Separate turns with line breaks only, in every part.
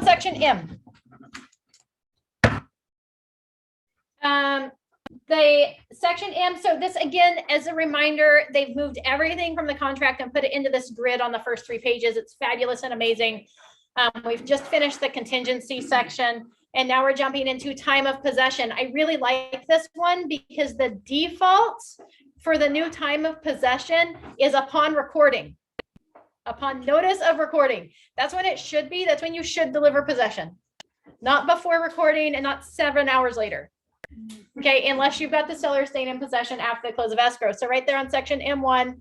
Section M. The Section M, so this again, as a reminder, they've moved everything from the contract and put it into this grid on the first 3 pages. It's fabulous and amazing. We've just finished the contingency section, and now we're jumping into time of possession. I really like this one because the default for the new time of possession is upon recording. Upon notice of recording. That's when it should be. That's when you should deliver possession. Not before recording and not 7 hours later. Okay, unless you've got the seller staying in possession after the close of escrow. So right there on section M1,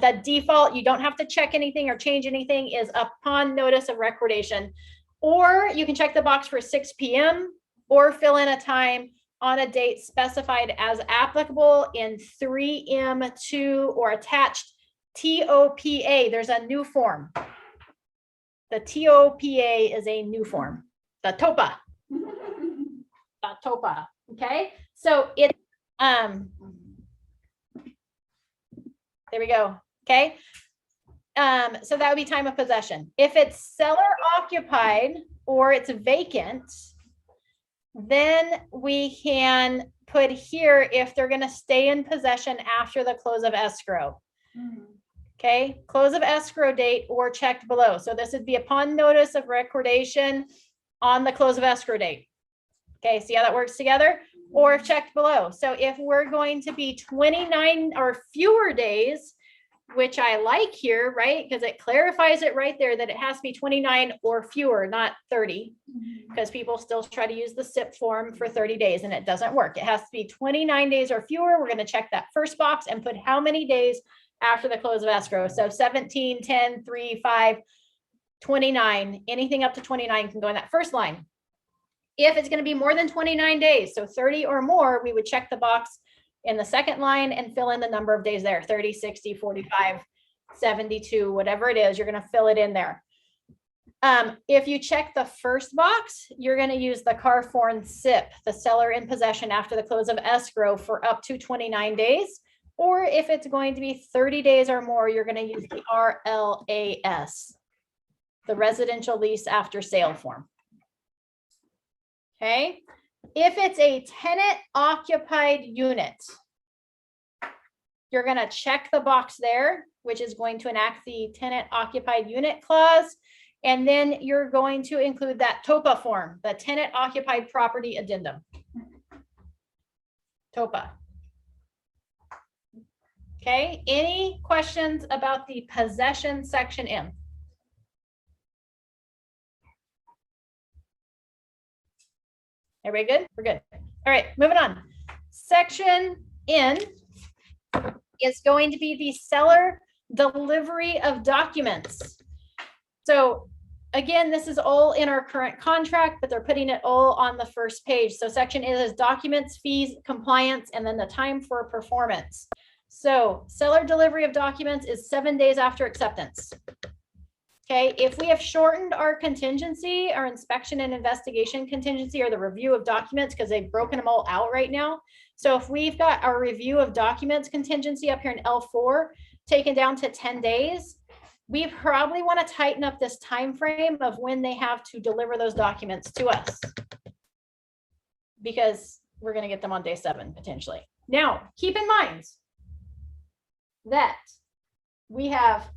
the default, you don't have to check anything or change anything, is upon notice of recordation. Or you can check the box for 6 p.m. or fill in a time on a date specified as applicable in 3M2 or attached TOPA. There's a new form. The TOPA is a new form. The TOPA. The TOPA. Okay. So it, there we go. Okay. So that would be time of possession. If it's seller occupied or it's vacant, then we can put here if they're going to stay in possession after the close of escrow. Okay, close of escrow date or checked below. So this would be upon notice of recordation on the close of escrow date. Okay, see how that works together? Or if checked below. So if we're going to be 29 or fewer days, which I like here, right? Because it clarifies it right there that it has to be 29 or fewer, not 30, because people still try to use the SIP form for 30 days and it doesn't work. It has to be 29 days or fewer. We're going to check that first box and put how many days after the close of escrow. So 17, 10, 3, 5, 29, anything up to 29 can go in that first line. If it's going to be more than 29 days, so 30 or more, we would check the box in the second line and fill in the number of days there, 30, 60, 45, 72, whatever it is, you're going to fill it in there. If you check the first box, you're going to use the CARFORN SIP, the seller in possession after the close of escrow, for up to 29 days. Or if it's going to be 30 days or more, you're going to use the RLAS, the residential lease after sale form. Okay. If it's a tenant occupied unit, you're going to check the box there, which is going to enact the tenant occupied unit clause. And then you're going to include that TOPA form, the tenant occupied property addendum. TOPA. Okay, any questions about the possession section M? Everybody good? We're good. All right, moving on. Section N is going to be the seller delivery of documents. So again, this is all in our current contract, but they're putting it all on the first page. So section N is documents, fees, compliance, and then the time for performance. So seller delivery of documents is 7 days after acceptance. Okay, if we have shortened our contingency, our inspection and investigation contingency, or the review of documents, because they've broken them all out right now. So if we've got our review of documents contingency up here in L4 taken down to 10 days, we probably want to tighten up this time frame of when they have to deliver those documents to us, because we're going to get them on day 7 potentially. Now, keep in mind that we have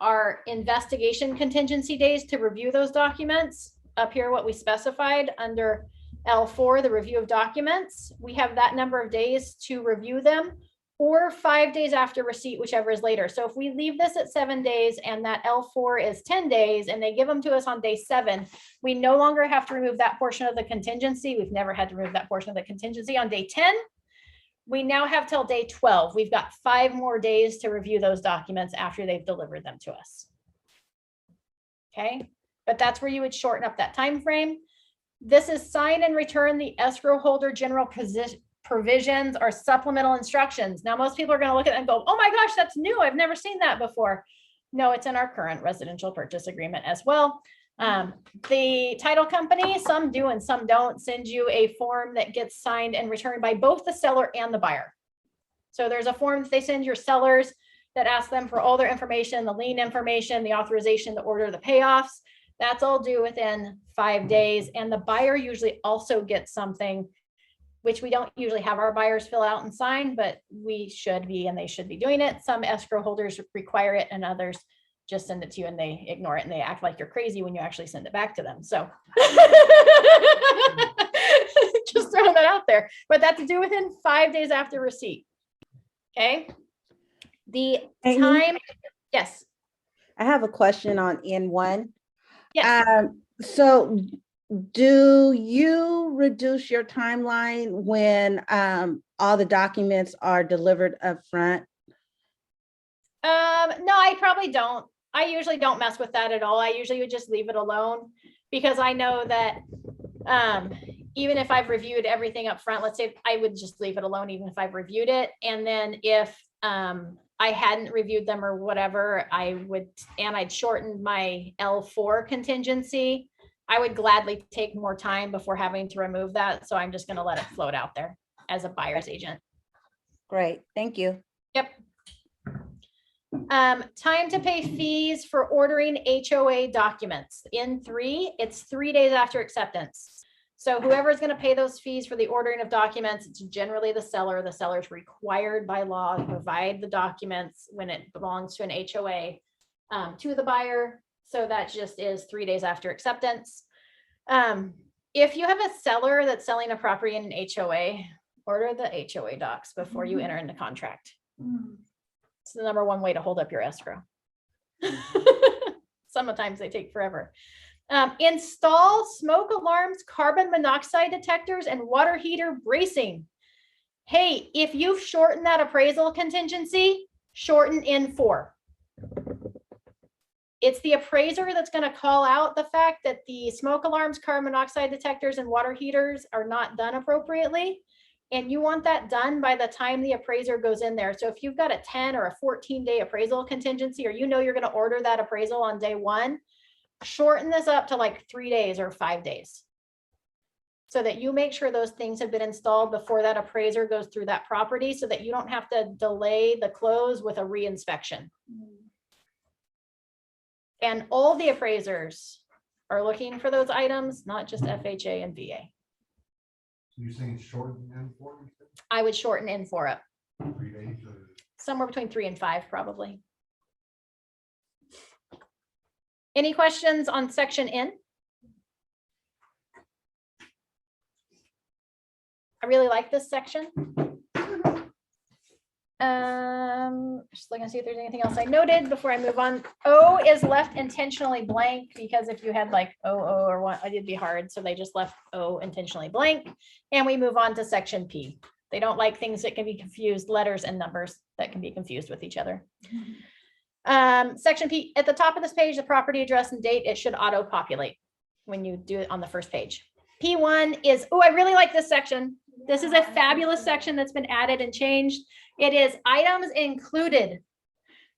our investigation contingency days to review those documents up here, what we specified under L4, the review of documents. We have that number of days to review them, or 5 days after receipt, whichever is later. So if we leave this at 7 days and that L4 is 10 days and they give them to us on day 7, we no longer have to remove that portion of the contingency. We've never had to remove that portion of the contingency on day 10. We now have till day 12. We've got 5 more days to review those documents after they've delivered them to us. Okay, but that's where you would shorten up that time frame. This is sign and return the escrow holder general provisions or supplemental instructions. Now, most people are going to look at it and go, oh my gosh, that's new. I've never seen that before. No, it's in our current residential purchase agreement as well. The title company, some do and some don't, send you a form that gets signed and returned by both the seller and the buyer. So there's a form that they send your sellers that asks them for all their information, the lien information, the authorization, the order, the payoffs. That's all due within 5 days. And the buyer usually also gets something, which we don't usually have our buyers fill out and sign, but we should be, and they should be doing it. Some escrow holders require it and others just send it to you and they ignore it and they act like you're crazy when you actually send it back to them. So just throwing that out there, but that's due within 5 days after receipt. Okay. The time, yes.
I have a question on N1.
Yes.
So do you reduce your timeline when all the documents are delivered up front?
No, I probably don't. I usually don't mess with that at all. I usually would just leave it alone because I know that even if I've reviewed everything up front, let's say I would just leave it alone even if I've reviewed it. And then if I hadn't reviewed them or whatever, I'd shortened my L4 contingency. I would gladly take more time before having to remove that. So I'm just going to let it float out there as a buyer's agent.
Great, thank you.
Yep. Time to pay fees for ordering HOA documents. In 3, it's 3 days after acceptance. So whoever is going to pay those fees for the ordering of documents, it's generally the seller. The seller is required by law to provide the documents when it belongs to an HOA to the buyer. So that just is 3 days after acceptance. If you have a seller that's selling a property in an HOA, order the HOA docs before you enter into contract. It's the #1 way to hold up your escrow. Sometimes they take forever. Install smoke alarms, carbon monoxide detectors, and water heater bracing. Hey, if you've shortened that appraisal contingency, shorten N4. It's the appraiser that's going to call out the fact that the smoke alarms, carbon monoxide detectors, and water heaters are not done appropriately. And you want that done by the time the appraiser goes in there. So if you've got a 10 or a 14-day appraisal contingency, or you know you're going to order that appraisal on day 1, shorten this up to like 3 days or 5 days so that you make sure those things have been installed before that appraiser goes through that property so that you don't have to delay the close with a re-inspection. And all the appraisers are looking for those items, not just FHA and VA.
So you're saying shorten N4?
I would shorten N4 up.
3 days or?
Somewhere between 3 and 5, probably. Any questions on section N? I really like this section. Just looking to see if there's anything else I noted before I move on. O is left intentionally blank because if you had like O or what, it'd be hard. So they just left O intentionally blank. And we move on to section P. They don't like things that can be confused, letters and numbers that can be confused with each other. Section P, at the top of this page, the property address and date, it should auto populate when you do it on the first page. P1 is, oh, I really like this section. This is a fabulous section that's been added and changed. It is items included.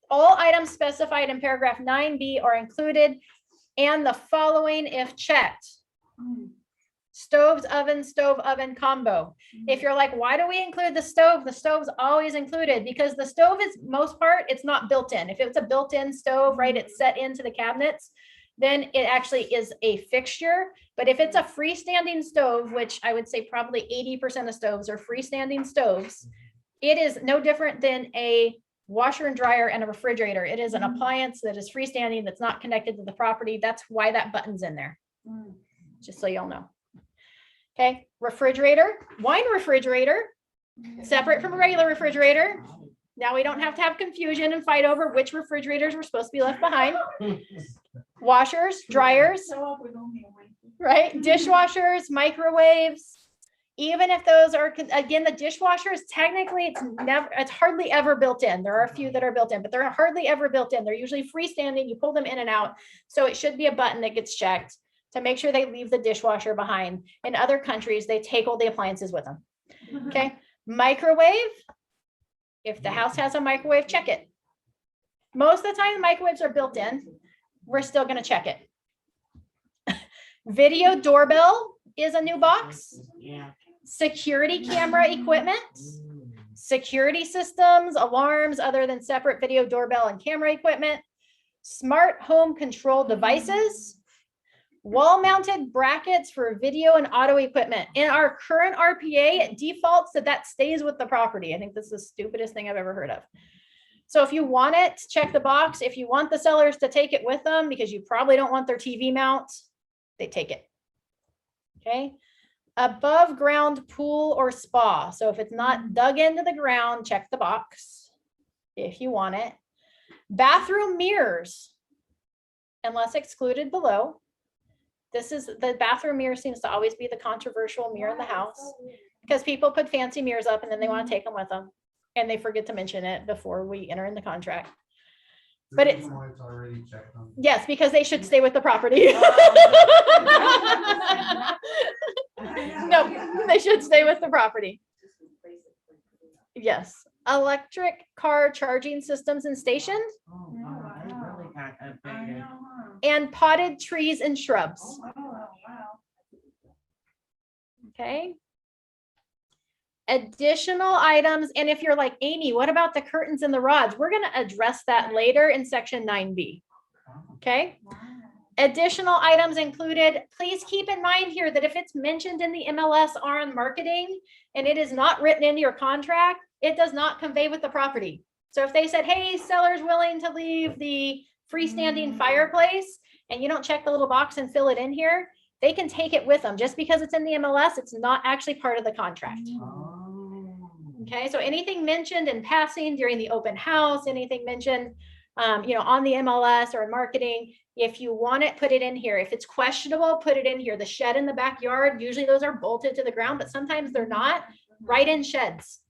All items specified in paragraph 9B are included, and the following if checked. Stoves, oven, stove, oven combo. If you're like, why do we include the stove? The stove's always included because the stove is most part, it's not built in. If it's a built-in stove, right, it's set into the cabinets, then it actually is a fixture. But if it's a freestanding stove, which I would say probably 80% of stoves are freestanding stoves, it is no different than a washer and dryer and a refrigerator. It is an appliance that is freestanding that's not connected to the property. That's why that button's in there. Just so y'all know. Okay, refrigerator, wine refrigerator, separate from a regular refrigerator. Now we don't have to have confusion and fight over which refrigerators were supposed to be left behind. Washers, dryers, right? Dishwashers, microwaves. Even if those are, again, the dishwashers, technically it's hardly ever built in. There are a few that are built in, but they're hardly ever built in. They're usually freestanding. You pull them in and out. So it should be a button that gets checked to make sure they leave the dishwasher behind. In other countries, they take all the appliances with them. Okay, microwave. If the house has a microwave, check it. Most of the time, the microwaves are built in. We're still going to check it. Video doorbell is a new box.
Yeah.
Security camera equipment, security systems, alarms other than separate video doorbell and camera equipment, smart home control devices, wall-mounted brackets for video and auto equipment. In our current RPA, it defaults that stays with the property. I think this is the stupidest thing I've ever heard of. So if you want it, check the box. If you want the sellers to take it with them because you probably don't want their TV mount, they take it. Okay. Above ground pool or spa. So if it's not dug into the ground, check the box if you want it. Bathroom mirrors, unless excluded below. This is the bathroom mirror seems to always be the controversial mirror in the house because people put fancy mirrors up and then they want to take them with them and they forget to mention it before we enter in the contract. But it's
already checked on.
Yes, because they should stay with the property. No, they should stay with the property. Yes. Electric car charging systems and stations
Oh, wow, I really got updated.
and potted trees and shrubs. Okay. Additional items. And if you're like, Amy, what about the curtains and the rods? We're going to address that later in section 9B. Okay. Additional items included. Please keep in mind here that if it's mentioned in the MLS on marketing and it is not written into your contract, it does not convey with the property. So if they said, hey, seller's willing to leave the freestanding fireplace and you don't check the little box and fill it in here, they can take it with them. Just because it's in the MLS, it's not actually part of the contract. Okay, so anything mentioned in passing during the open house, anything mentioned on the MLS or in marketing, if you want it, put it in here. If it's questionable, put it in here. The shed in the backyard, usually those are bolted to the ground, but sometimes they're not. Write in sheds.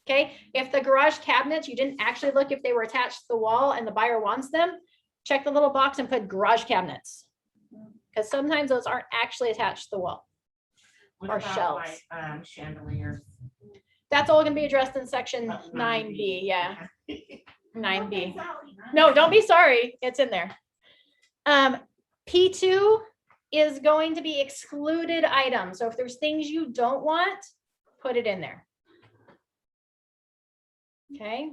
Okay, if the garage cabinets, you didn't actually look if they were attached to the wall and the buyer wants them, check the little box and put garage cabinets. Because sometimes those aren't actually attached to the wall.
What
Or
about,
shelves.
like, chandeliers?
That's all going to be addressed in section 9B. Yeah, 9B. No, don't be sorry. It's in there. P2 is going to be excluded items. So if there's things you don't want, put it in there. Okay.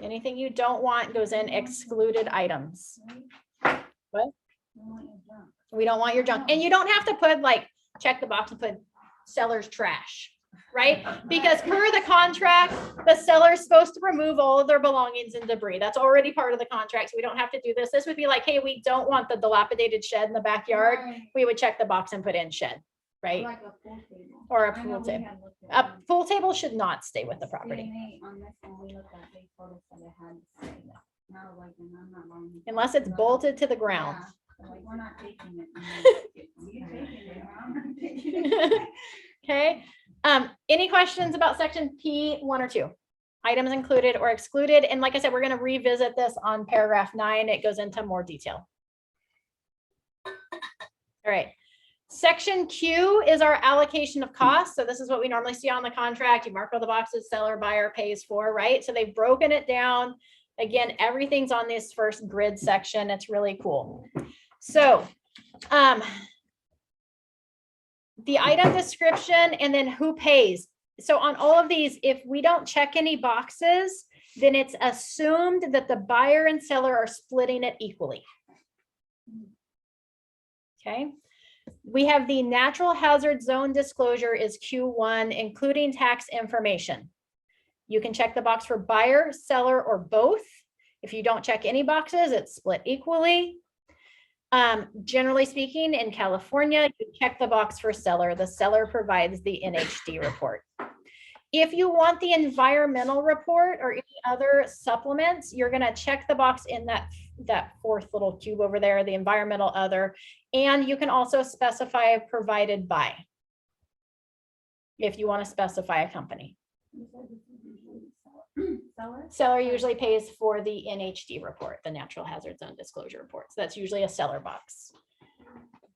Anything you don't want goes in excluded items. What? We don't want your junk. And you don't have to put like, check the box and put seller's trash, right? Because per the contract, the seller is supposed to remove all of their belongings and debris. That's already part of the contract. So we don't have to do this. This would be like, hey, we don't want the dilapidated shed in the backyard. We would check the box and put in shed, right?
Like a pool table.
Or a
I know
pool
we
table.
had looked
A
at
pool table should not stay with the property
DNA on this one, we looked at, they told us that it had to stay there. And I was like, "And I'm not going to-"
unless it's bolted to the ground.
Yeah, they're like, we're not taking it. I'm like, "You taking it, I'm not taking it."
Okay. Any questions about section P1 or 2? Items included or excluded. And like I said, we're going to revisit this on paragraph 9. It goes into more detail. All right. Section Q is our allocation of costs. So this is what we normally see on the contract. You mark all the boxes, seller, buyer pays for, right? So they've broken it down. Again, everything's on this first grid section. It's really cool. So the item description and then who pays. So on all of these, if we don't check any boxes, then it's assumed that the buyer and seller are splitting it equally. Okay. We have the natural hazard zone disclosure is Q1, including tax information. You can check the box for buyer, seller, or both. If you don't check any boxes, it's split equally. Generally speaking, in California, you check the box for seller. The seller provides the NHD report. If you want the environmental report or any other supplements, you're going to check the box in that fourth little cube over there, the environmental other, and you can also specify provided by if you want to specify a company. Seller usually pays for the NHD report, the natural hazard zone disclosure report. So that's usually a seller box.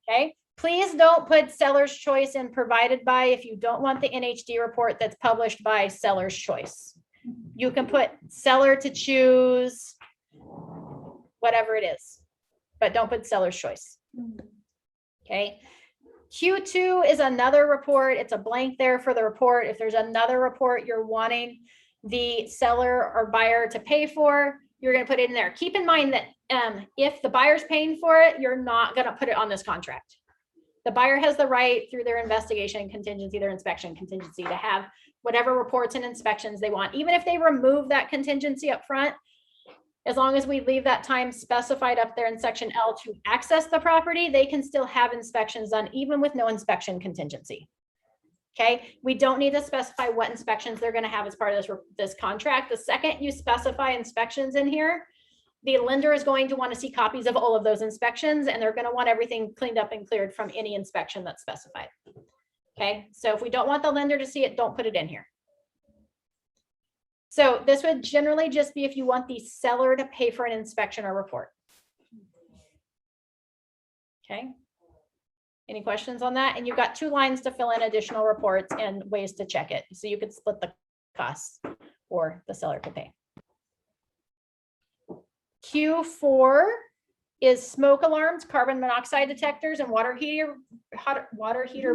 Okay. Please don't put seller's choice in provided by if you don't want the NHD report that's published by seller's choice. You can put seller to choose, whatever it is, but don't put seller's choice. Okay. Q2 is another report. It's a blank there for the report. If there's another report you're wanting the seller or buyer to pay for, you're going to put it in there. Keep in mind that if the buyer's paying for it, you're not going to put it on this contract. The buyer has the right through their investigation contingency, their inspection contingency, to have whatever reports and inspections they want. Even if they remove that contingency up front, as long as we leave that time specified up there in section L to access the property, they can still have inspections done even with no inspection contingency. Okay, we don't need to specify what inspections they're going to have as part of this contract. The second you specify inspections in here, the lender is going to want to see copies of all of those inspections, and they're going to want everything cleaned up and cleared from any inspection that's specified. Okay, so if we don't want the lender to see it, don't put it in here. So this would generally just be if you want the seller to pay for an inspection or report. Okay. Any questions on that? And you've got 2 lines to fill in additional reports and ways to check it. So you could split the costs or the seller could pay. Q4 is smoke alarms, carbon monoxide detectors, and water heater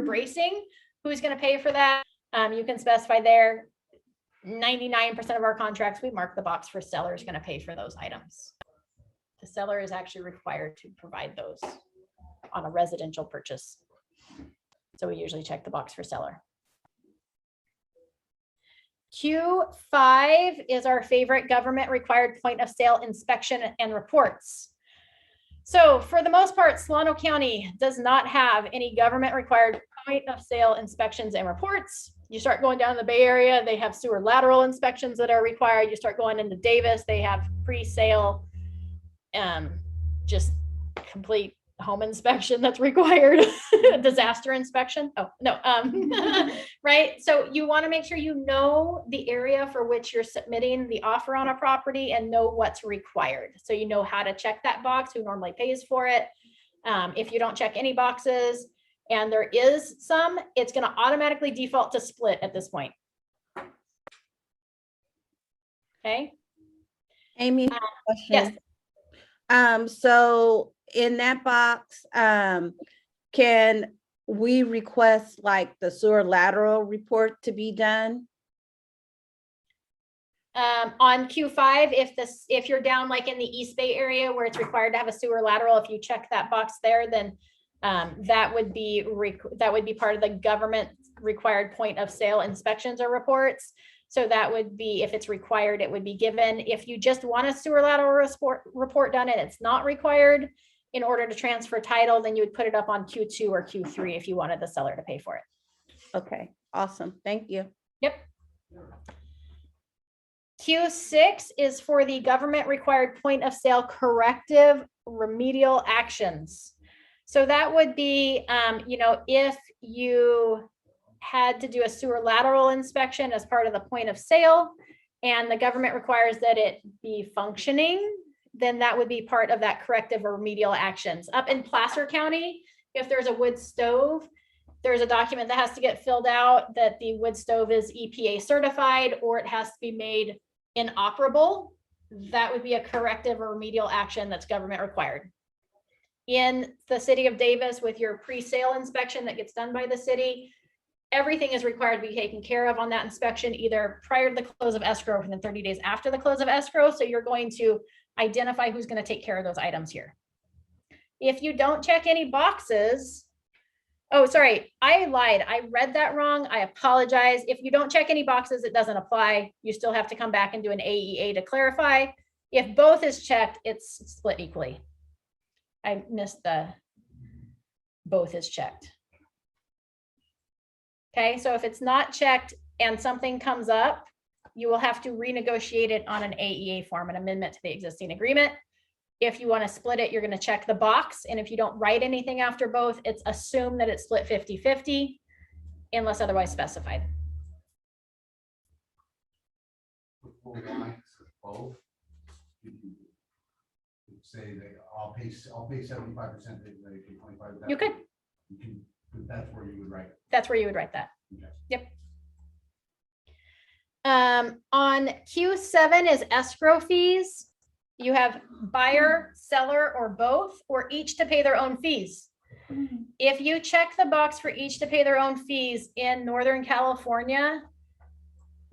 bracing. Who's going to pay for that? You can specify there. 99% of our contracts, we mark the box for seller is going to pay for those items. The seller is actually required to provide those on a residential purchase. So we usually check the box for seller. Q5 is our favorite government required point of sale inspection and reports. So for the most part, Solano County does not have any government required point of sale inspections and reports. You start going down the Bay Area, they have sewer lateral inspections that are required. You start going into Davis, they have pre-sale, just complete home inspection that's required. Disaster inspection. Oh, no. Right. So you want to make sure you know the area for which you're submitting the offer on a property and know what's required. So you know how to check that box, who normally pays for it. If you don't check any boxes, and there is some, it's going to automatically default to split at this point. Okay.
Amy, question.
Yes.
So in that box, can we request like the sewer lateral report to be done?
On Q5, if you're down like in the East Bay area where it's required to have a sewer lateral, if you check that box there, then that would be part of the government required point of sale inspections or reports. So that would be, if it's required, it would be given. If you just want a sewer lateral report done and it's not required in order to transfer title, then you would put it up on Q2 or Q3 if you wanted the seller to pay for it.
Okay, awesome. Thank you.
Yep. Q6 is for the government required point of sale corrective remedial actions. So that would be, if you had to do a sewer lateral inspection as part of the point of sale and the government requires that it be functioning, then that would be part of that corrective or remedial actions. Up in Placer County, if there's a wood stove, there's a document that has to get filled out that the wood stove is EPA certified or it has to be made inoperable. That would be a corrective or remedial action that's government required. In the city of Davis, with your pre-sale inspection that gets done by the city, everything is required to be taken care of on that inspection, either prior to the close of escrow or within 30 days after the close of escrow. So you're going to identify who's going to take care of those items here. If you don't check any boxes, oh, sorry, I lied. I read that wrong. I apologize. If you don't check any boxes, it doesn't apply. You still have to come back and do an AEA to clarify. If both is checked, it's split equally. I missed the both is checked. Okay, so if it's not checked and something comes up, you will have to renegotiate it on an AEA form, an amendment to the existing agreement. If you want to split it, you're going to check the box. And if you don't write anything after both, it's assumed that it's split 50-50 unless otherwise specified.
Say that I'll pay 75%, they pay 25%.
You could.
You can, but that's where you would write.
That's where you would write that.
Okay.
On Q7 is escrow fees. You have buyer, seller, or both, or each to pay their own fees. If you check the box for each to pay their own fees in Northern California,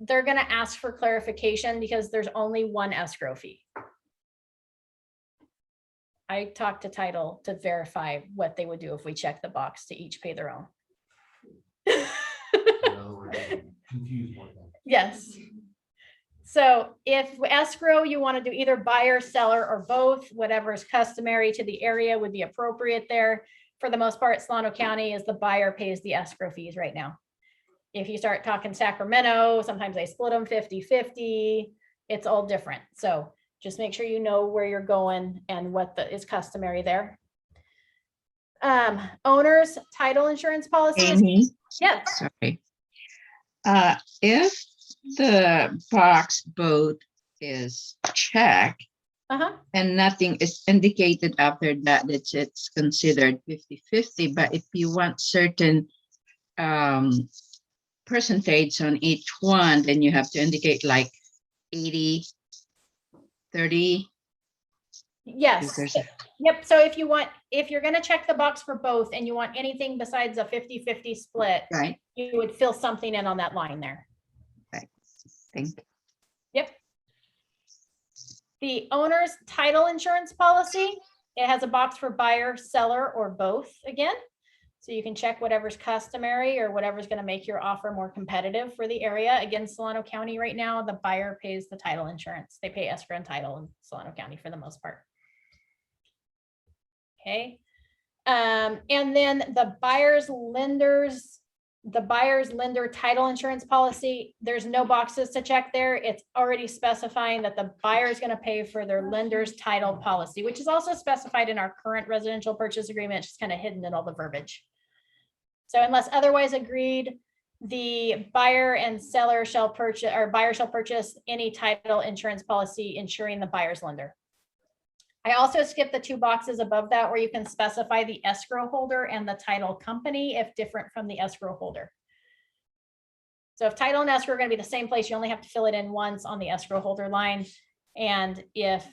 they're going to ask for clarification because there's only one escrow fee. I talked to title to verify what they would do if we check the box to each pay their own.
In other words, confuse more things.
Yes. So if escrow, you want to do either buyer, seller, or both, whatever is customary to the area would be appropriate there. For the most part, Solano County is the buyer pays the escrow fees right now. If you start talking Sacramento, sometimes they split them 50-50. It's all different. So just make sure you know where you're going and what is customary there. Owners, title insurance policies.
Amy,
Yes.
sorry. If the box both is checked and nothing is indicated after that, it's considered 50-50. But if you want certain percentage on each one, then you have to indicate like 80-30.
Yes. Yep. So if you're going to check the box for both and you want anything besides a 50-50 split,
Right.
you would fill something in on that line there.
Thank you.
Yep. The owner's title insurance policy, it has a box for buyer, seller, or both again. So you can check whatever's customary or whatever's going to make your offer more competitive for the area. Again, Solano County right now, the buyer pays the title insurance. They pay escrow and title in Solano County for the most part. Okay. And then the buyer's lender title insurance policy, there's no boxes to check there. It's already specifying that the buyer is going to pay for their lender's title policy, which is also specified in our current residential purchase agreement. It's just kind of hidden in all the verbiage. So unless otherwise agreed, the buyer and seller shall purchase, or buyer shall purchase any title insurance policy insuring the buyer's lender. I also skipped the two boxes above that where you can specify the escrow holder and the title company if different from the escrow holder. So if title and escrow are going to be the same place, you only have to fill it in once on the escrow holder line. And if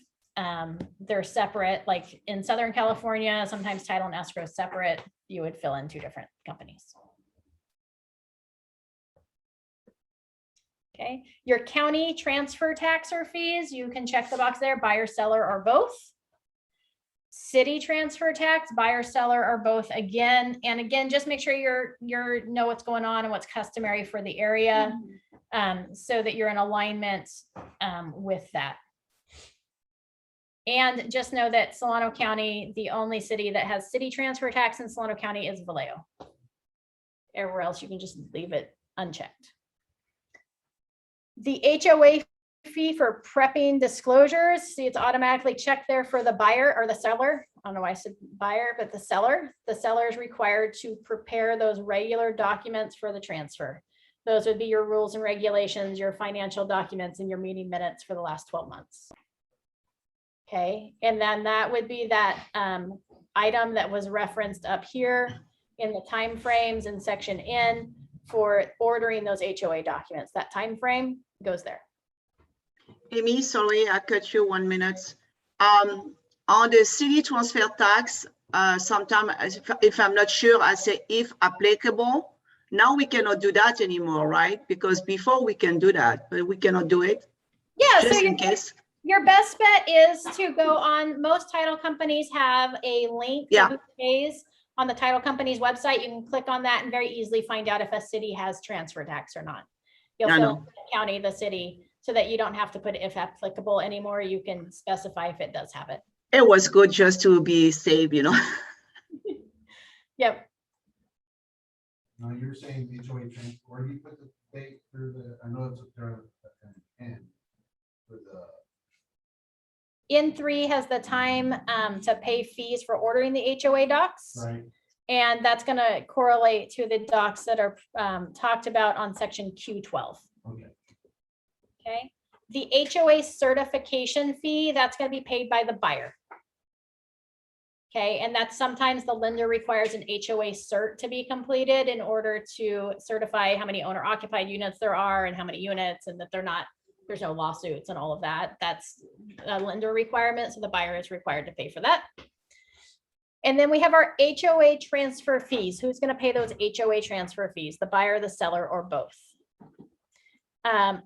they're separate, like in Southern California, sometimes title and escrow is separate, you would fill in two different companies. Okay, your county transfer tax or fees, you can check the box there, buyer, seller, or both. City transfer tax, buyer, seller, or both again. And again, just make sure you know what's going on and what's customary for the area, so that you're in alignment with that. And just know that Solano County, the only city that has city transfer tax in Solano County is Vallejo. Everywhere else, you can just leave it unchecked. The HOA fee for prepping disclosures, see it's automatically checked there for the buyer or the seller. I don't know why I said buyer, but the seller. The seller is required to prepare those regular documents for the transfer. Those would be your rules and regulations, your financial documents, and your meeting minutes for the last 12 months. Okay, and then that would be that item that was referenced up here in the timeframes in section N for ordering those HOA documents. That time frame goes there.
Amy, sorry, I cut you 1 minute. On the city transfer tax, sometimes if I'm not sure, I say if applicable. Now we cannot do that anymore, right? Because before we can do that, but we cannot do it.
Yeah,
Just
so
in case.
your best bet is to go on, most title companies have a link
Yeah.
who pays on the title company's website. You can click on that and very easily find out if a city has transfer tax or not. You'll
I
fill
know.
in the county, the city, so that you don't have to put if applicable anymore. You can specify if it does have it.
It was good just to be safe, you know.
Yep.
Now, you're saying HOA transfer, where do you put the date for the, I know it's up there at an end for the,
N3 has the time to pay fees for ordering the HOA docs.
right?
And that's going to correlate to the docs that are talked about on section Q12.
Okay.
Okay. The HOA certification fee, that's going to be paid by the buyer. Okay, and that's sometimes the lender requires an HOA cert to be completed in order to certify how many owner occupied units there are and how many units, and that there's no lawsuits and all of that. That's a lender requirement, so the buyer is required to pay for that. And then we have our HOA transfer fees. Who's going to pay those HOA transfer fees? The buyer, the seller, or both?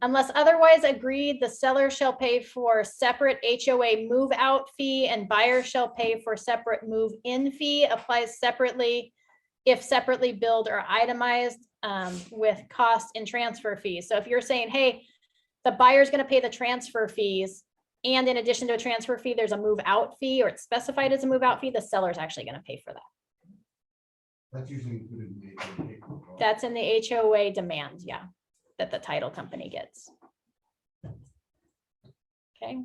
Unless otherwise agreed, the seller shall pay for separate HOA move out fee and buyer shall pay for separate move in fee. Applies separately if separately billed or itemized with cost and transfer fees. So if you're saying, hey, the buyer's going to pay the transfer fees, and in addition to a transfer fee, there's a move out fee, or it's specified as a move out fee, the seller's actually going to pay for that.
That's usually included in the HOA paperwork.
That's in the HOA demand, yeah, that the title company gets. Okay.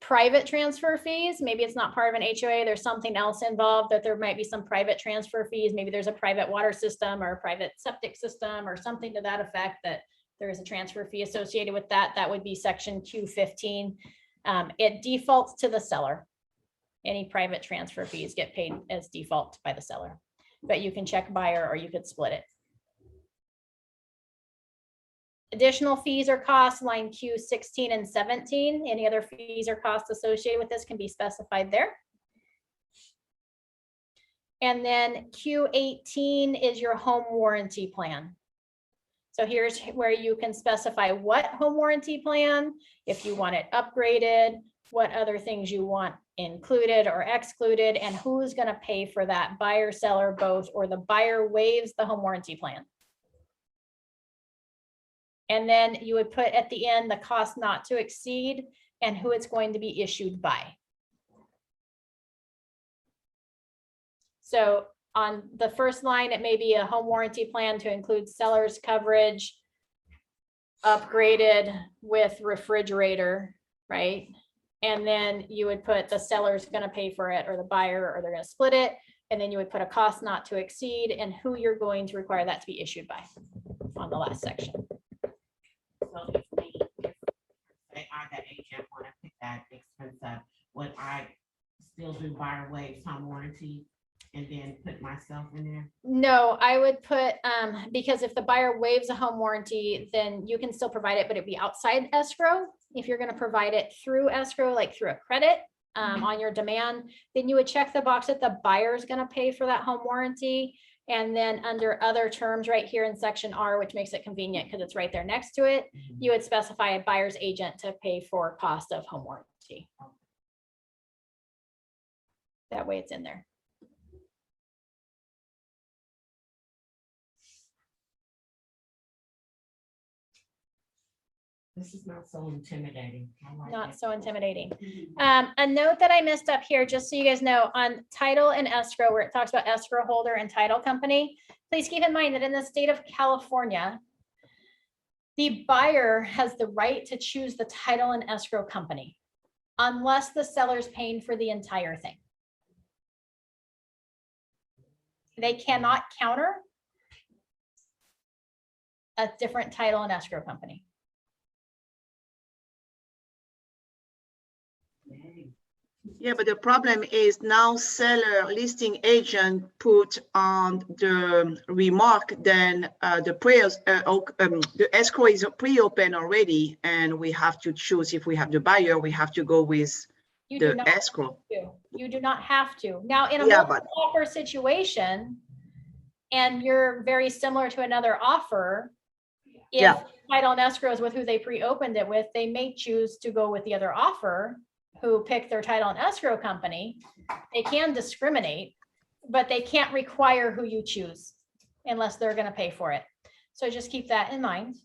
Private transfer fees, maybe it's not part of an HOA, there's something else involved, that there might be some private transfer fees. Maybe there's a private water system or a private septic system or something to that effect, that there is a transfer fee associated with that. That would be section Q15. It defaults to the seller. Any private transfer fees get paid as default by the seller, but you can check buyer or you could split it. Additional fees or costs, line Q16 and 17. Any other fees or costs associated with this can be specified there. And then Q18 is your home warranty plan. So here's where you can specify what home warranty plan, if you want it upgraded, what other things you want included or excluded, and who's going to pay for that, buyer, seller, both, or the buyer waives the home warranty plan. And then you would put at the end the cost not to exceed and who it's going to be issued by. So on the first line, it may be a home warranty plan to include seller's coverage, upgraded with refrigerator, right? And then you would put the seller's going to pay for it, or the buyer, or they're going to split it. And then you would put a cost not to exceed and who you're going to require that to be issued by on the last section.
So if say I, the agent, want to pick that expense up, would I still do buyer waives home warranty and then put myself in there?
No, I would put, because if the buyer waives a home warranty, then you can still provide it, but it'd be outside escrow. If you're going to provide it through escrow, like through a credit on your demand, then you would check the box that the buyer is going to pay for that home warranty. And then under other terms right here in section R, which makes it convenient because it's right there next to it, you would specify a buyer's agent to pay for cost of home warranty. That way it's in there.
This is not so intimidating. I like
Not
it.
so intimidating.
Mhm.
A note that I missed up here, just so you guys know, on title and escrow, where it talks about escrow holder and title company, please keep in mind that in the state of California, the buyer has the right to choose the title and escrow company unless the seller's paying for the entire thing. They cannot counter a different title and escrow company.
Yeah, but the problem is now seller listing agent put on the remark, then the escrow is pre-open already, and we have to choose if we have the buyer, we have to go with
You do
the
not
escrow.
You do not have to. Now, in a
Yeah,
multiple offer situation, and you're very similar to another offer, if
Yeah.
title and escrow is with who they pre-opened it with, they may choose to go with the other offer who picked their title and escrow company. They can discriminate, but they can't require who you choose unless they're going to pay for it. So just keep that in mind.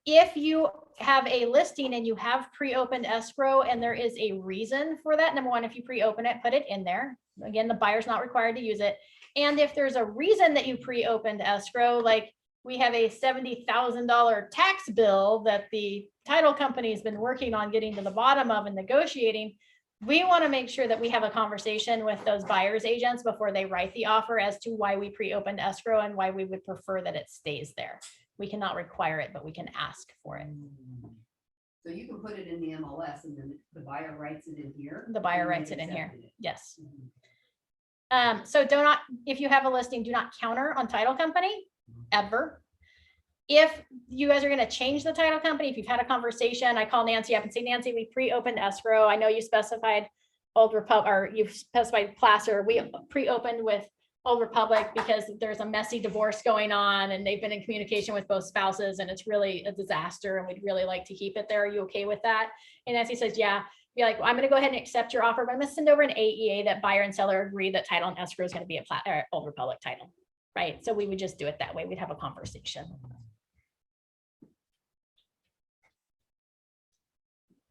If you have a listing and you have pre-opened escrow and there is a reason for that, number one, if you pre-open it, put it in there. Again, the buyer's not required to use it. And if there's a reason that you pre-opened escrow, like we have a $70,000 tax bill that the title company has been working on getting to the bottom of and negotiating, we want to make sure that we have a conversation with those buyers agents before they write the offer as to why we pre-opened escrow and why we would prefer that it stays there. We cannot require it, but we can ask for it.
So you can put it in the MLS and then the buyer writes it in here.
The buyer
and
writes
they've
it in here.
accepted it.
Yes.
Mhm.
So do not, if you have a listing, do not counter on title company ever. If you guys are going to change the title company, if you've had a conversation, I call Nancy up and say, Nancy, we pre-opened escrow. I know you specified Old Republic, or you've specified Placer. We pre-opened with Old Republic because there's a messy divorce going on and they've been in communication with both spouses and it's really a disaster and we'd really like to keep it there. Are you okay with that? And Nancy says, yeah. Be like, well, I'm going to go ahead and accept your offer, but I'm going to send over an AEA that buyer and seller agree that title and escrow is going to be a Old Republic title, right? So we would just do it that way. We'd have a conversation.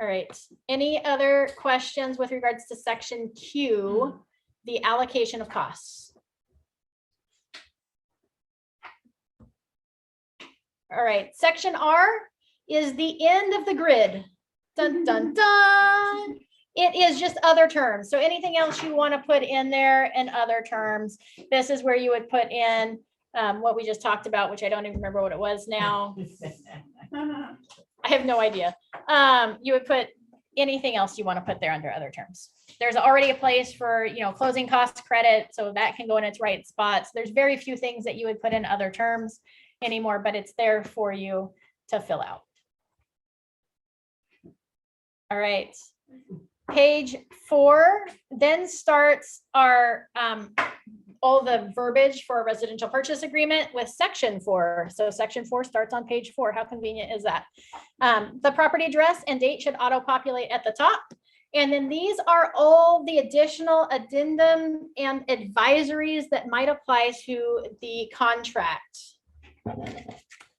All right. Any other questions with regards to section Q, the allocation of costs? All right. Section R is the end of the grid. Dun, dun, dun. It is just other terms. So anything else you want to put in there and other terms, this is where you would put in what we just talked about, which I don't even remember what it was now. I have no idea. You would put anything else you want to put there under other terms. There's already a place for, closing cost credit, so that can go in its right spots. There's very few things that you would put in other terms anymore, but it's there for you to fill out. All right. Page 4 then starts our all the verbiage for a residential purchase agreement with section 4. So section 4 starts on page 4. How convenient is that? The property address and date should auto-populate at the top. And then these are all the additional addendum and advisories that might apply to the contract.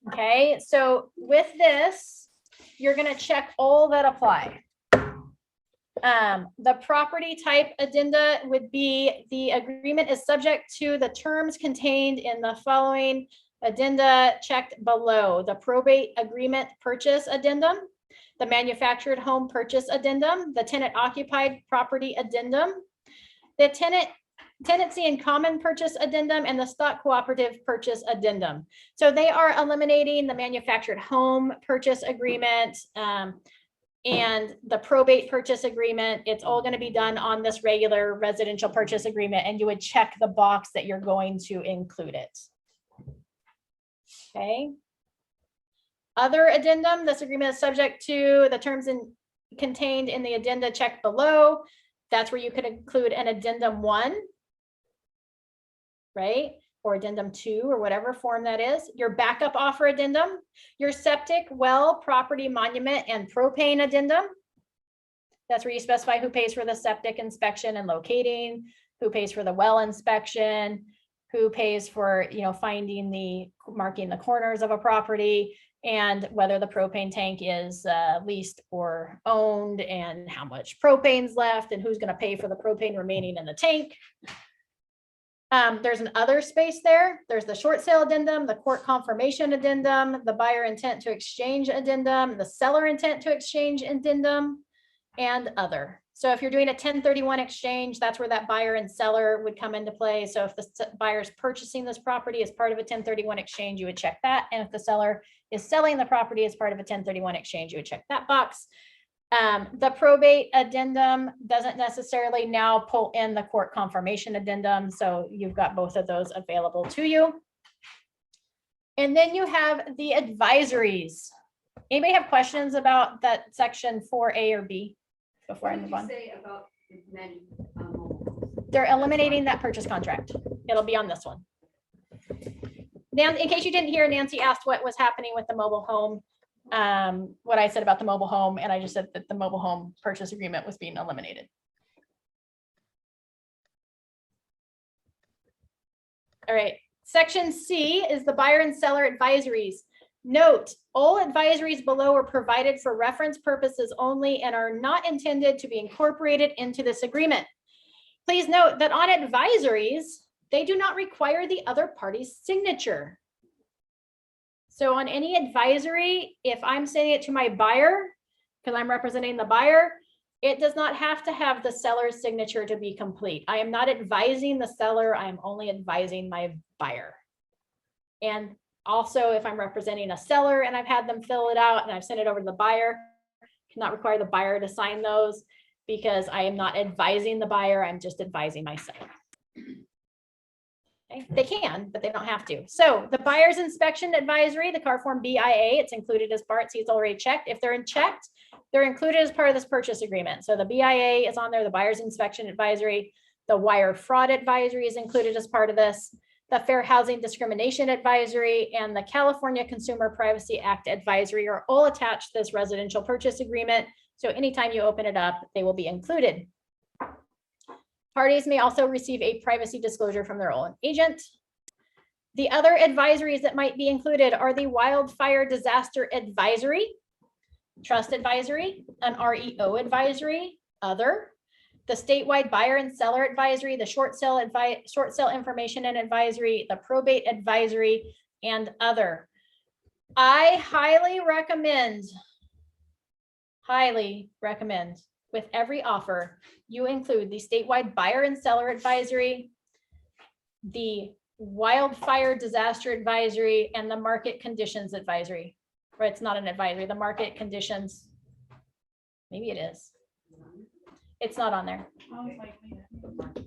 Okay, so with this, you're going to check all that apply. The property type addenda would be the agreement is subject to the terms contained in the following addenda checked below: the probate agreement purchase addendum, the manufactured home purchase addendum, the tenant occupied property addendum, the tenancy in common purchase addendum, and the stock cooperative purchase addendum. So they are eliminating the manufactured home purchase agreement and the probate purchase agreement. It's all going to be done on this regular residential purchase agreement, and you would check the box that you're going to include it. Okay. Other addendum, this agreement is subject to the terms contained in the addenda checked below. That's where you could include an addendum 1, right? Or addendum 2, or whatever form that is. Your backup offer addendum, your septic, well, property, monument, and propane addendum. That's where you specify who pays for the septic inspection and locating, who pays for the well inspection, who pays for, finding marking the corners of a property, and whether the propane tank is leased or owned, and how much propane's left, and who's going to pay for the propane remaining in the tank. There's an other space there. There's the short sale addendum, the court confirmation addendum, the buyer intent to exchange addendum, the seller intent to exchange addendum, and other. So if you're doing a 1031 exchange, that's where that buyer and seller would come into play. So if the buyer's purchasing this property as part of a 1031 exchange, you would check that. And if the seller is selling the property as part of a 1031 exchange, you would check that box. The probate addendum doesn't necessarily now pull in the court confirmation addendum. So you've got both of those available to you. And then you have the advisories. Anybody have questions about that section 4A or B before I move on? They're eliminating that purchase contract. It'll be on this one. Now, in case you didn't hear, Nancy asked what was happening with the mobile home. What I said about the mobile home, and I just said that the mobile home purchase agreement was being eliminated. All right, section C is the buyer and seller advisories. Note, all advisories below are provided for reference purposes only and are not intended to be incorporated into this agreement. Please note that on advisories, they do not require the other party's signature. So on any advisory, if I'm sending it to my buyer, because I'm representing the buyer, it does not have to have the seller's signature to be complete. I am not advising the seller. I am only advising my buyer. And also, if I'm representing a seller and I've had them fill it out and I've sent it over to the buyer, cannot require the buyer to sign those because I am not advising the buyer, I'm just advising my seller. Okay, they can, but they don't have to. So the buyer's inspection advisory, the car form BIA, it's included as part, see it's already checked. If they're checked, they're included as part of this purchase agreement. So the BIA is on there, the buyer's inspection advisory, the wire fraud advisory is included as part of this, the fair housing discrimination advisory, and the California Consumer Privacy Act advisory are all attached to this residential purchase agreement. So anytime you open it up, they will be included. Parties may also receive a privacy disclosure from their own agent. The other advisories that might be included are the wildfire disaster advisory, trust advisory, an REO advisory, other, the statewide buyer and seller advisory, the short sale information and advisory, the probate advisory, and other. I highly recommend with every offer, you include the statewide buyer and seller advisory, the wildfire disaster advisory, and the market conditions advisory. Or it's not an advisory, the market conditions. Maybe it is. It's not on there.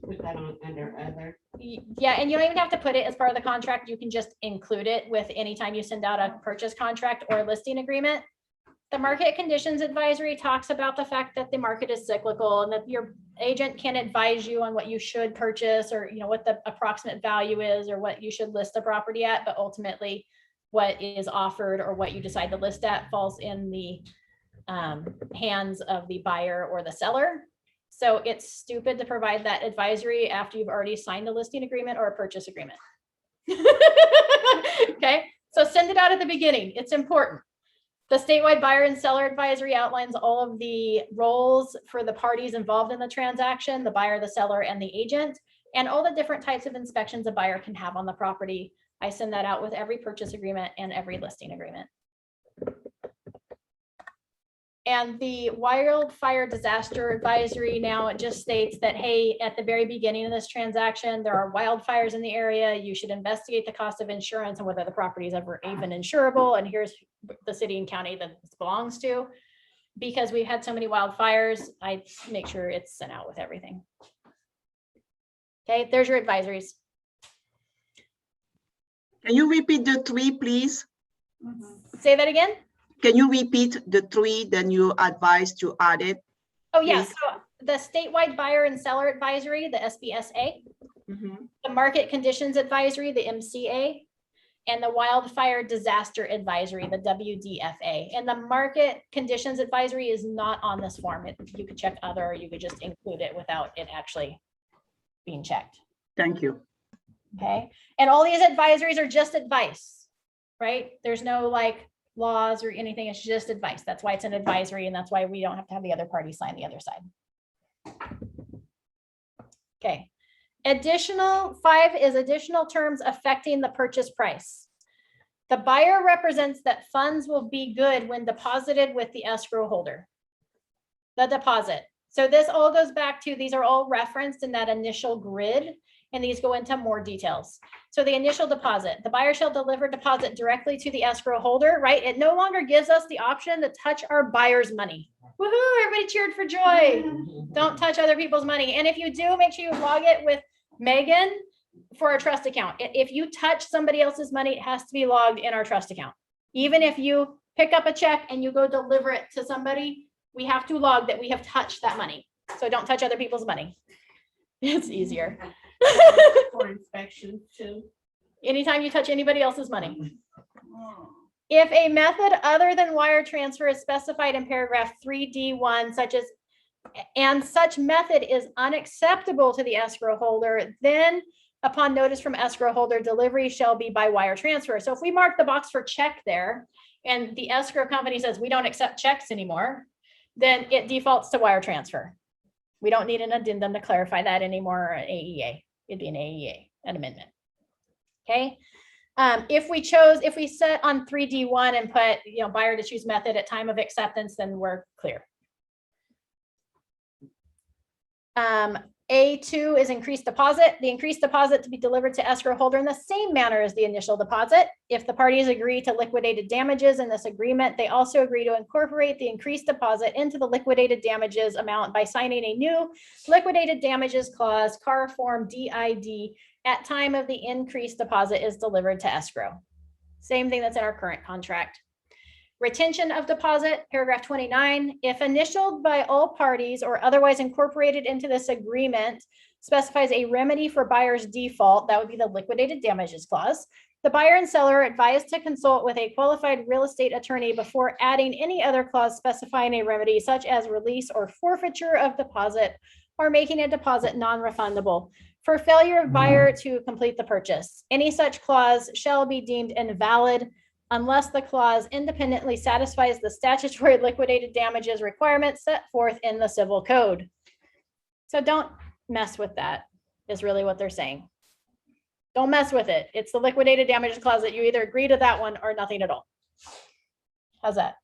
Put that on under other.
Yeah, and you don't even have to put it as part of the contract. You can just include it with anytime you send out a purchase contract or listing agreement. The market conditions advisory talks about the fact that the market is cyclical and that your agent can advise you on what you should purchase or what the approximate value is or what you should list the property at, but ultimately what is offered or what you decide to list at falls in the hands of the buyer or the seller. So it's stupid to provide that advisory after you've already signed a listing agreement or a purchase agreement. Okay, so send it out at the beginning. It's important. The statewide buyer and seller advisory outlines all of the roles for the parties involved in the transaction, the buyer, the seller, and the agent, and all the different types of inspections a buyer can have on the property. I send that out with every purchase agreement and every listing agreement. And the wildfire disaster advisory now, it just states that, hey, at the very beginning of this transaction, there are wildfires in the area. You should investigate the cost of insurance and whether the property is ever even insurable. And here's the city and county that this belongs to. Because we've had so many wildfires, I make sure it's sent out with everything. Okay, there's your advisories.
Can you repeat the three, please?
Say that again.
Can you repeat the three then you advised to add it?
Oh, yeah. So the statewide buyer and seller advisory, the SBSA, the market conditions advisory, the MCA, and the wildfire disaster advisory, the WDFA. And the market conditions advisory is not on this form. You could check other, or you could just include it without it actually being checked.
Thank you.
Okay. And all these advisories are just advice, right? There's no like laws or anything. It's just advice. That's why it's an advisory, and that's why we don't have to have the other party sign the other side. Okay. Additional 5 is additional terms affecting the purchase price. The buyer represents that funds will be good when deposited with the escrow holder. The deposit. So this all goes back to, these are all referenced in that initial grid, and these go into more details. So the initial deposit, the buyer shall deliver deposit directly to the escrow holder, right? It no longer gives us the option to touch our buyer's money. Woohoo, everybody cheered for joy. Don't touch other people's money. And if you do, make sure you log it with Megan for a trust account. If you touch somebody else's money, it has to be logged in our trust account. Even if you pick up a check and you go deliver it to somebody, we have to log that we have touched that money. So don't touch other people's money. It's easier.
For inspection too.
Anytime you touch anybody else's money. If a method other than wire transfer is specified in paragraph 3D1, such method is unacceptable to the escrow holder, then upon notice from escrow holder, delivery shall be by wire transfer. So if we mark the box for check there and the escrow company says we don't accept checks anymore, then it defaults to wire transfer. We don't need an addendum to clarify that anymore, or an AEA. It'd be an AEA, an amendment. Okay. If we set on 3D1 and put, buyer to choose method at time of acceptance, then we're clear. A2 is increased deposit. The increased deposit to be delivered to escrow holder in the same manner as the initial deposit. If the parties agree to liquidated damages in this agreement, they also agree to incorporate the increased deposit into the liquidated damages amount by signing a new liquidated damages clause, CAR form DID, at time of the increased deposit is delivered to escrow. Same thing that's in our current contract. Retention of deposit, paragraph 29, if initialed by all parties or otherwise incorporated into this agreement, specifies a remedy for buyer's default, that would be the liquidated damages clause. The buyer and seller are advised to consult with a qualified real estate attorney before adding any other clause specifying a remedy such as release or forfeiture of deposit or making a deposit non-refundable for failure of buyer to complete the purchase. Any such clause shall be deemed invalid unless the clause independently satisfies the statutory liquidated damages requirements set forth in the civil code. So don't mess with that, is really what they're saying. Don't mess with it. It's the liquidated damages clause that you either agree to that one or nothing at all. How's that?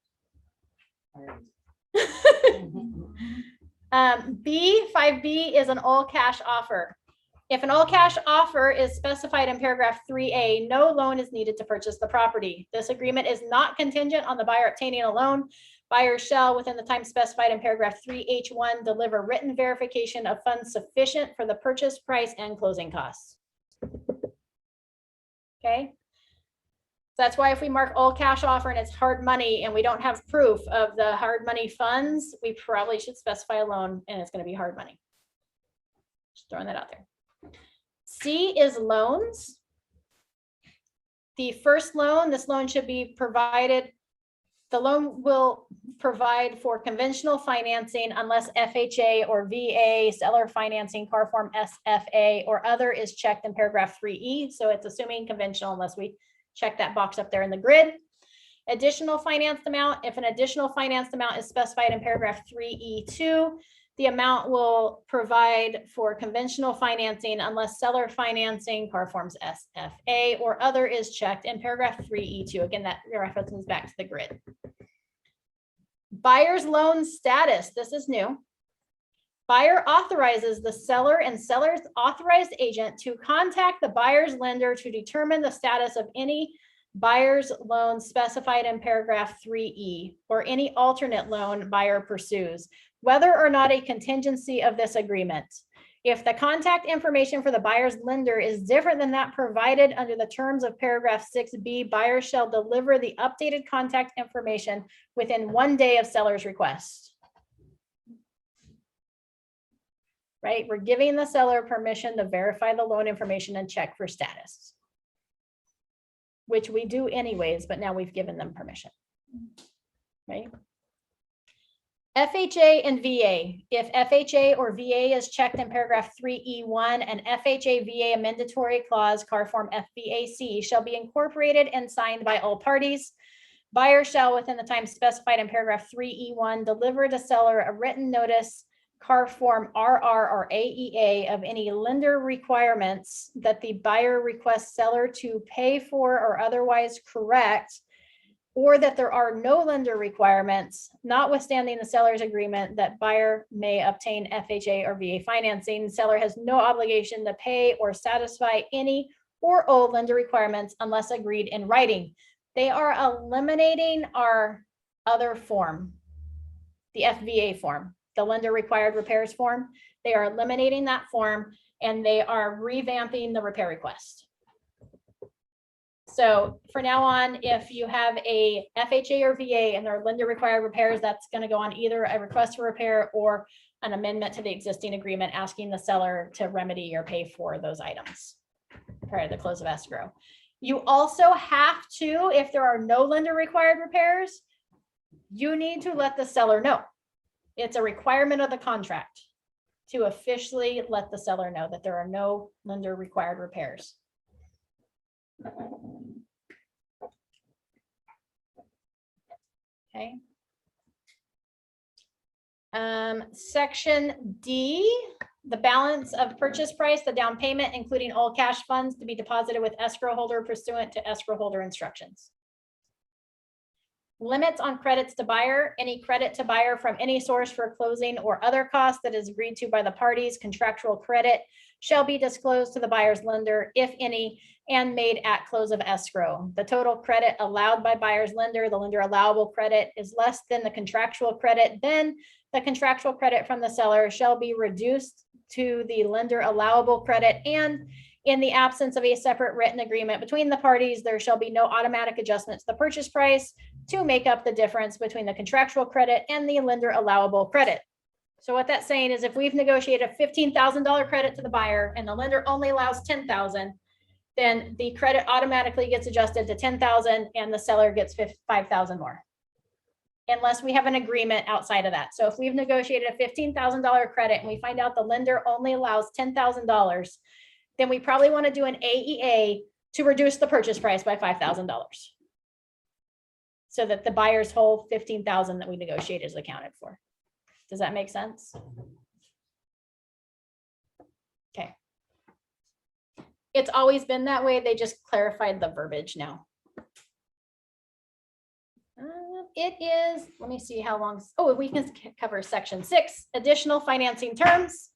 B5B is an all cash offer. If an all cash offer is specified in paragraph 3A, no loan is needed to purchase the property. This agreement is not contingent on the buyer obtaining a loan. Buyer shall, within the time specified in paragraph 3H1, deliver written verification of funds sufficient for the purchase price and closing costs. Okay. That's why if we mark all cash offer and it's hard money and we don't have proof of the hard money funds, we probably should specify a loan and it's going to be hard money. Just throwing that out there. C is loans. The first loan, this loan should be provided. The loan will provide for conventional financing unless FHA or VA, seller financing, car form SFA, or other is checked in paragraph 3E. So it's assuming conventional unless we check that box up there in the grid. Additional financed amount, if an additional financed amount is specified in paragraph 3E2, the amount will provide for conventional financing unless seller financing, car forms SFA, or other is checked in paragraph 3E2. Again, that references back to the grid. Buyer's loan status, this is new. Buyer authorizes the seller and seller's authorized agent to contact the buyer's lender to determine the status of any buyer's loan specified in paragraph 3E or any alternate loan buyer pursues, whether or not a contingency of this agreement. If the contact information for the buyer's lender is different than that provided under the terms of paragraph 6B, buyer shall deliver the updated contact information within 1 day of seller's request. Right? We're giving the seller permission to verify the loan information and check for status, which we do anyways, but now we've given them permission. Right? FHA and VA. If FHA or VA is checked in paragraph 3E1, an FHA VA amendatory clause, car form FVAC, shall be incorporated and signed by all parties. Buyer shall, within the time specified in paragraph 3E1, deliver to seller a written notice, car form RR or AEA, of any lender requirements that the buyer requests seller to pay for or otherwise correct, or that there are no lender requirements, notwithstanding the seller's agreement that buyer may obtain FHA or VA financing. Seller has no obligation to pay or satisfy any or all lender requirements unless agreed in writing. They are eliminating our other form, the FVA form, the lender required repairs form. They are eliminating that form and they are revamping the repair request. So for now on, if you have a FHA or VA and there are lender required repairs, that's going to go on either a request for repair or an amendment to the existing agreement asking the seller to remedy or pay for those items prior to the close of escrow. You also have to, if there are no lender required repairs, you need to let the seller know. It's a requirement of the contract to officially let the seller know that there are no lender required repairs. Okay. Section D, the balance of purchase price, the down payment, including all cash funds to be deposited with escrow holder pursuant to escrow holder instructions. Limits on credits to buyer. Any credit to buyer from any source for closing or other costs that is agreed to by the parties, contractual credit shall be disclosed to the buyer's lender, if any, and made at close of escrow. The total credit allowed by buyer's lender, the lender allowable credit, is less than the contractual credit, then the contractual credit from the seller shall be reduced to the lender allowable credit, and in the absence of a separate written agreement between the parties, there shall be no automatic adjustment to the purchase price to make up the difference between the contractual credit and the lender allowable credit. So what that's saying is if we've negotiated a $15,000 credit to the buyer and the lender only allows 10,000, then the credit automatically gets adjusted to 10,000 and the seller gets 5,000 more. Unless we have an agreement outside of that. So if we've negotiated a $15,000 credit and we find out the lender only allows $10,000, then we probably want to do an AEA to reduce the purchase price by $5,000. So that the buyer's whole $15,000 that we negotiated is accounted for. Does that make sense? Okay. It's always been that way. They just clarified the verbiage now. It is, let me see how long. Oh, we can cover section 6, additional financing terms.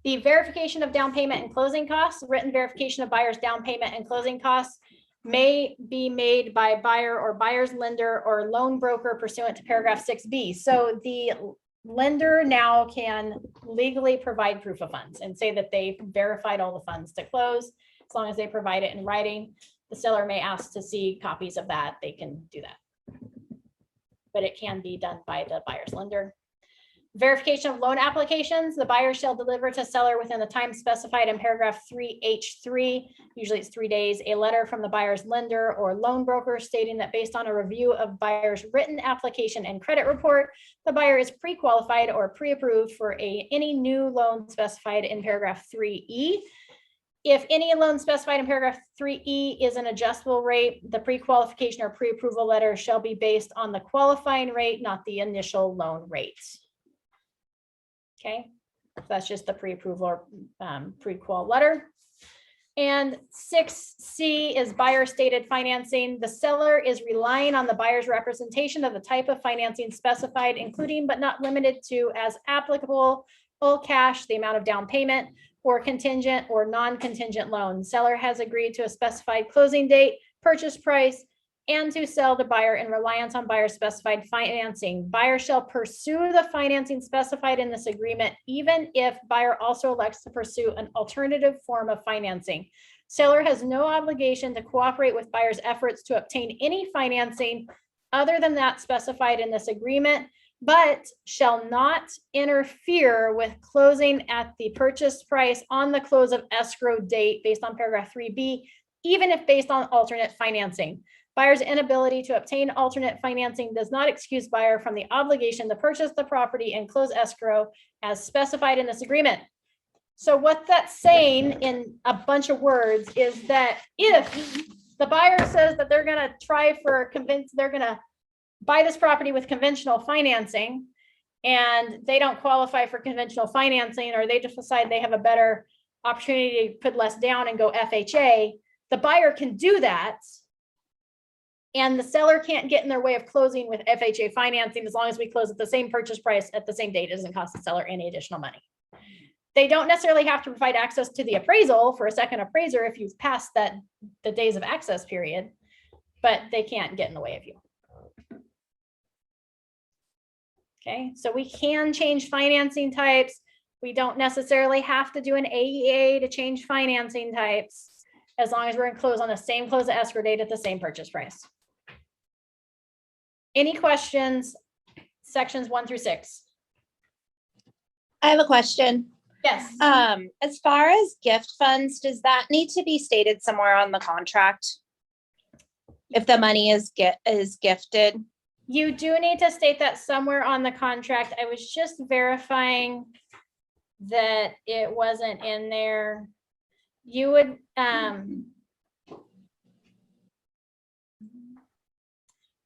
The verification of down payment and closing costs, written verification of buyer's down payment and closing costs may be made by buyer or buyer's lender or loan broker pursuant to paragraph 6B. So the lender now can legally provide proof of funds and say that they verified all the funds to close. As long as they provide it in writing, the seller may ask to see copies of that. They can do that. But it can be done by the buyer's lender. Verification of loan applications. The buyer shall deliver to seller within the time specified in paragraph 3H3, usually it's 3 days, a letter from the buyer's lender or loan broker stating that based on a review of buyer's written application and credit report, the buyer is pre-qualified or pre-approved for any new loan specified in paragraph 3E. If any loan specified in paragraph 3E is an adjustable rate, the pre-qualification or pre-approval letter shall be based on the qualifying rate, not the initial loan rate. Okay, so that's just the pre-approval or pre-qual letter. And 6C is buyer stated financing. The seller is relying on the buyer's representation of the type of financing specified, including but not limited to as applicable, full cash, the amount of down payment, or contingent or non-contingent loan. Seller has agreed to a specified closing date, purchase price, and to sell the buyer in reliance on buyer specified financing. Buyer shall pursue the financing specified in this agreement, even if buyer also elects to pursue an alternative form of financing. Seller has no obligation to cooperate with buyer's efforts to obtain any financing other than that specified in this agreement, but shall not interfere with closing at the purchase price on the close of escrow date based on paragraph 3B, even if based on alternate financing. Buyer's inability to obtain alternate financing does not excuse buyer from the obligation to purchase the property and close escrow as specified in this agreement. So what that's saying in a bunch of words is that if the buyer says that they're going to they're going to buy this property with conventional financing and they don't qualify for conventional financing, or they just decide they have a better opportunity to put less down and go FHA, the buyer can do that. And the seller can't get in their way of closing with FHA financing as long as we close at the same purchase price at the same date. It doesn't cost the seller any additional money. They don't necessarily have to provide access to the appraisal for a second appraiser if you've passed the days of access period, but they can't get in the way of you. Okay, so we can change financing types. We don't necessarily have to do an AEA to change financing types as long as we're in close on the same close of escrow date at the same purchase price. Any questions? Sections 1 through 6.
I have a question.
Yes.
As far as gift funds, does that need to be stated somewhere on the contract? If the money is gifted?
You do need to state that somewhere on the contract. I was just verifying that it wasn't in there. You would,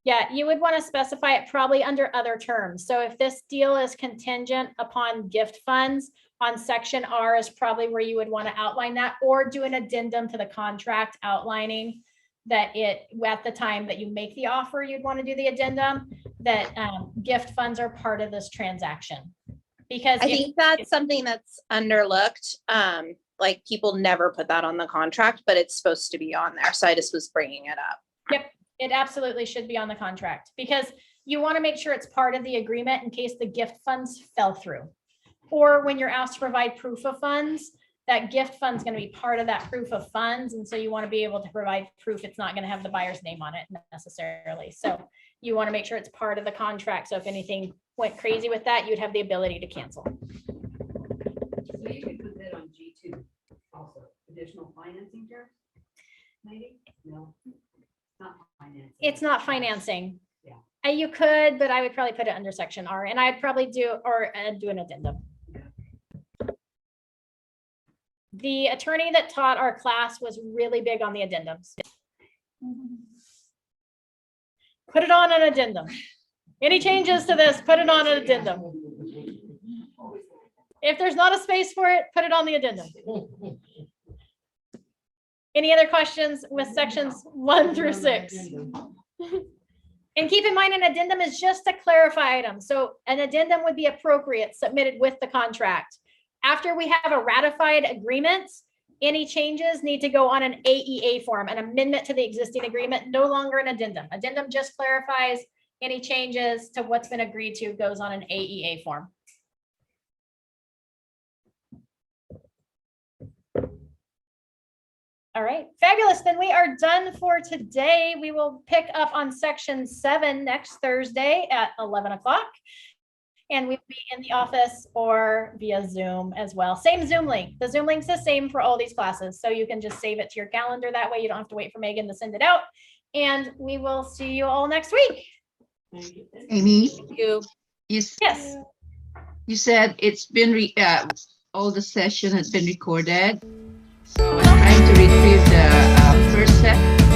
yeah, you would want to specify it probably under other terms. So if this deal is contingent upon gift funds, on section R is probably where you would want to outline that, or do an addendum to the contract outlining that at the time that you make the offer, you'd want to do the addendum, that gift funds are part of this transaction. Because
I think that's something that's underlooked. Like people never put that on the contract, but it's supposed to be on there. So I just was bringing it up.
Yep, it absolutely should be on the contract, because you want to make sure it's part of the agreement in case the gift funds fell through. Or when you're asked to provide proof of funds, that gift fund's going to be part of that proof of funds. And so you want to be able to provide proof it's not going to have the buyer's name on it necessarily. So you want to make sure it's part of the contract. So if anything went crazy with that, you'd have the ability to cancel.
So you could put that on G2 also, additional financing terms? Maybe? No, not financing.
It's not financing.
Yeah.
You could, but I would probably put it under section R, and I'd probably do an addendum. The attorney that taught our class was really big on the addendums. Put it on an addendum. Any changes to this, put it on an addendum. If there's not a space for it, put it on the addendum. Any other questions with sections 1 through 6? And keep in mind, an addendum is just a clarify item. So an addendum would be appropriate, submitted with the contract. After we have a ratified agreement, any changes need to go on an AEA form, an amendment to the existing agreement, no longer an addendum. Addendum just clarifies any changes to what's been agreed to, goes on an AEA form. All right, fabulous. Then we are done for today. We will pick up on section 7 next Thursday at 11 o'clock. And we'll be in the office or via Zoom as well. Same Zoom link. The Zoom link's the same for all these classes. So you can just save it to your calendar. That way you don't have to wait for Megan to send it out. And we will see you all next week.
Amy,
Yes.
you said it's been, all the session has been recorded. So I'm trying to retrieve the first set.